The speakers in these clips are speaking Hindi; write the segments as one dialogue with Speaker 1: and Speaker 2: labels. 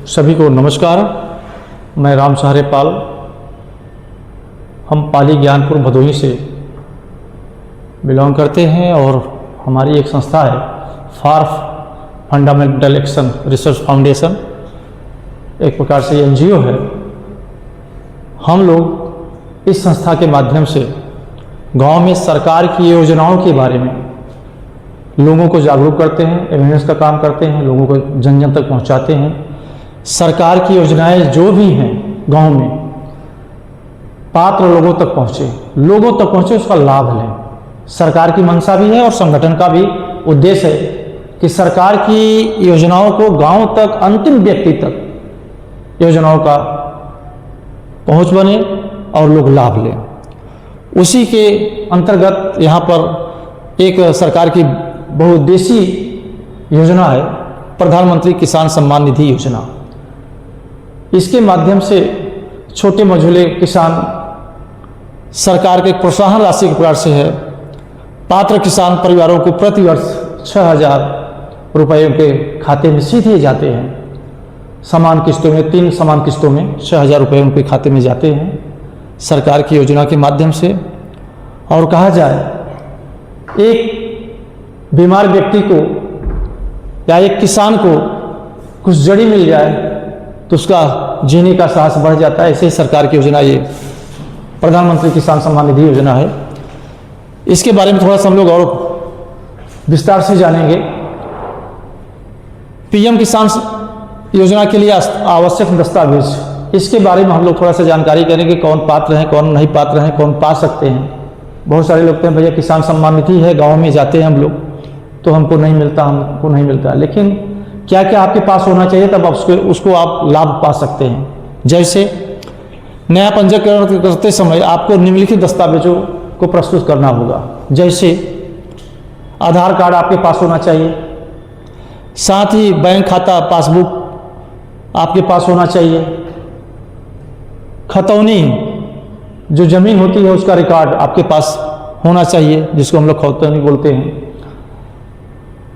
Speaker 1: सभी को नमस्कार। मैं राम सहारे पाल, हम पाली ज्ञानपुर भदोही से बिलोंग करते हैं और हमारी एक संस्था है for fundamental action research foundation, एक प्रकार से एनजीओ है। हम लोग इस संस्था के माध्यम से गांव में सरकार की योजनाओं के बारे में लोगों को जागरूक करते हैं, अवेयरनेस का काम करते हैं, लोगों को जन जन तक पहुंचाते हैं। सरकार की योजनाएं जो भी हैं गांव में पात्र लोगों तक पहुंचे, उसका लाभ लें। सरकार की मंशा भी है और संगठन का भी उद्देश्य है कि सरकार की योजनाओं को गांव तक, अंतिम व्यक्ति तक योजनाओं का पहुंच बने और लोग लाभ लें। उसी के अंतर्गत यहाँ पर एक सरकार की बहुउद्देशीय योजना है प्रधानमंत्री किसान सम्मान निधि योजना। इसके माध्यम से छोटे मझोले किसान सरकार के प्रोत्साहन राशि के प्रकार से है, पात्र किसान परिवारों को प्रति वर्ष 6,000 रुपये उनके खाते में सीधे जाते हैं। समान किस्तों में, 3 समान किस्तों में 6,000 रुपये उनके खाते में जाते हैं सरकार की योजना के माध्यम से। और कहा जाए एक बीमार व्यक्ति को या एक किसान को कुछ जड़ी मिल जाए तो उसका जीने का साहस बढ़ जाता है। ऐसे ही सरकार की योजना ये प्रधानमंत्री किसान सम्मान निधि योजना है। इसके बारे में थोड़ा सा हम लोग और विस्तार से जानेंगे। पीएम किसान योजना के लिए आवश्यक दस्तावेज, इसके बारे में हम लोग थोड़ा सा जानकारी करेंगे। कौन पात्र हैं, कौन नहीं पात्र हैं, कौन पा सकते हैं। बहुत सारे लोग कहते हैं भैया किसान सम्मान निधि है, गाँव में जाते हैं हम लोग तो हमको नहीं मिलता, लेकिन क्या क्या आपके पास होना चाहिए तब उसको आप लाभ पा सकते हैं। जैसे नया पंजीकरण करते समय आपको निम्नलिखित दस्तावेजों को प्रस्तुत करना होगा। जैसे आधार कार्ड आपके पास होना चाहिए, साथ ही बैंक खाता पासबुक आपके पास होना चाहिए, खतौनी जो जमीन होती है उसका रिकॉर्ड आपके पास होना चाहिए, जिसको हम लोग खतौनी बोलते हैं।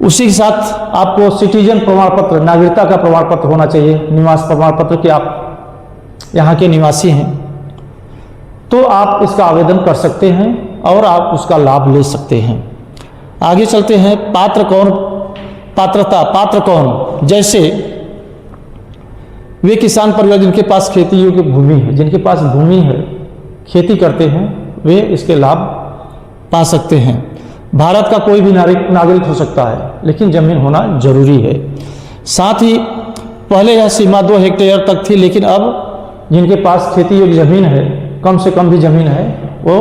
Speaker 1: उसी के साथ आपको सिटीजन प्रमाण पत्र, नागरिकता का प्रमाण पत्र होना चाहिए, निवास प्रमाण पत्र कि आप यहाँ के निवासी हैं, तो आप इसका आवेदन कर सकते हैं और आप उसका लाभ ले सकते हैं। आगे चलते हैं। पात्र कौन, जैसे वे किसान परिवार जिनके पास खेती योग्य भूमि है, जिनके पास भूमि है, खेती करते हैं, वे इसके लाभ पा सकते हैं। भारत का कोई भी नागरिक हो सकता है, लेकिन जमीन होना जरूरी है। साथ ही पहले यह सीमा 2 हेक्टेयर तक थी, लेकिन अब जिनके पास खेती योग्य जमीन है, कम से कम भी जमीन है, वो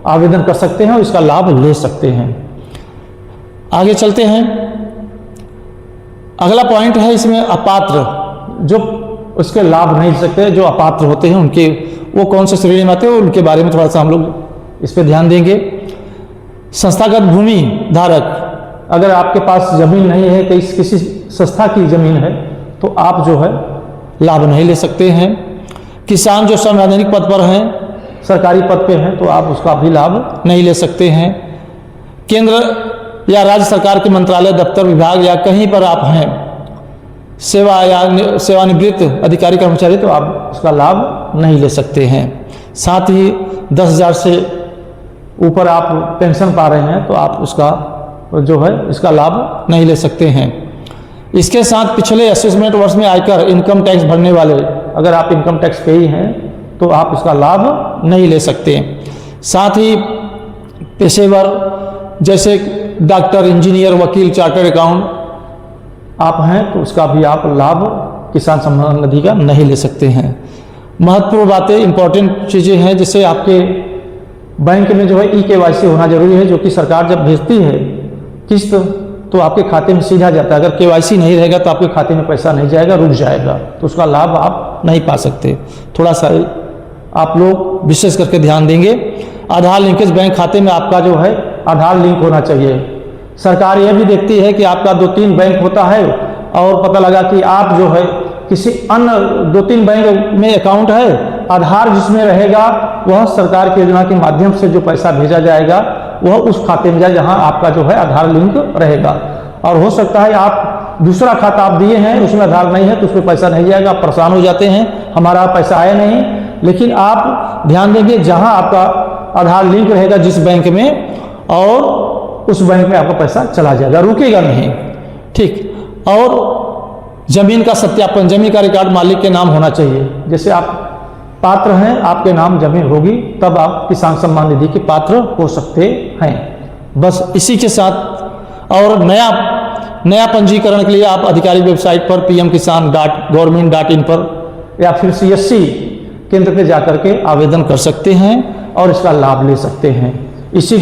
Speaker 1: आवेदन कर सकते हैं और इसका लाभ ले सकते हैं। आगे चलते हैं। अगला पॉइंट है इसमें अपात्र, जो उसके लाभ नहीं ले सकते, जो अपात्र होते हैं उनके, वो कौन से श्रेणी में आते हैं, उनके बारे में थोड़ा सा हम लोग इस पर ध्यान देंगे। संस्थागत भूमि धारक, अगर आपके पास जमीन नहीं है, किसी संस्था की जमीन है, तो आप जो है लाभ नहीं ले सकते हैं। किसान जो संवैधानिक पद पर हैं, सरकारी पद पे हैं, तो आप उसका भी लाभ नहीं ले सकते हैं। केंद्र या राज्य सरकार के मंत्रालय, दफ्तर, विभाग या कहीं पर आप हैं, सेवानिवृत्त अधिकारी कर्मचारी, तो आप उसका लाभ नहीं ले सकते हैं। साथ ही 10,000 से ऊपर आप पेंशन पा रहे हैं तो आप उसका जो है इसका लाभ नहीं ले सकते हैं। इसके साथ पिछले असेसमेंट वर्ष में आयकर इनकम टैक्स भरने वाले, अगर आप इनकम टैक्स पेई हैं तो आप इसका लाभ नहीं ले सकते। साथ ही पेशेवर जैसे डॉक्टर, इंजीनियर, वकील, चार्टर्ड अकाउंट आप हैं तो उसका भी आप लाभ किसान सम्मान निधि का नहीं ले सकते हैं। महत्वपूर्ण बातें, इंपॉर्टेंट चीज़ें हैं, जैसे आपके बैंक में जो है EKYC होना जरूरी है, जो कि सरकार जब भेजती है किस्त तो आपके खाते में सीधा जाता है। अगर KYC नहीं रहेगा तो आपके खाते में पैसा नहीं जाएगा, रुक जाएगा, तो उसका लाभ आप नहीं पा सकते। थोड़ा सा आप लोग विशेष करके ध्यान देंगे। आधार लिंकेज, बैंक खाते में आपका जो है आधार लिंक होना चाहिए। सरकार यह भी देखती है कि आपका 2-3 बैंक होता है और पता लगा कि आप जो है किसी अन्य 2-3 बैंक में अकाउंट है, आधार जिसमें रहेगा वह सरकार की योजना के माध्यम से जो पैसा भेजा जाएगा वह उस खाते में जाए जहां आपका जो है आधार लिंक रहेगा। और हो सकता है आप दूसरा खाता आप दिए हैं, उसमें आधार नहीं है तो उसमें पैसा नहीं जाएगा, आप परेशान हो जाते हैं, हमारा पैसा आया नहीं। लेकिन आप ध्यान देंगे जहां आपका आधार लिंक रहेगा जिस बैंक में, और उस बैंक में आपका पैसा चला जाएगा, रुकेगा नहीं। ठीक। और जमीन का सत्यापन, जमीन का रिकॉर्ड मालिक के नाम होना चाहिए। जैसे आप पात्र हैं, आपके नाम जमीन होगी तब आप किसान सम्मान निधि के पात्र हो सकते हैं। बस इसी के साथ, और नया पंजीकरण के लिए आप आधिकारिक वेबसाइट पर pmkisan.government.in पर या फिर CSC केंद्र पे जाकर के आवेदन कर सकते हैं और इसका लाभ ले सकते हैं। इसी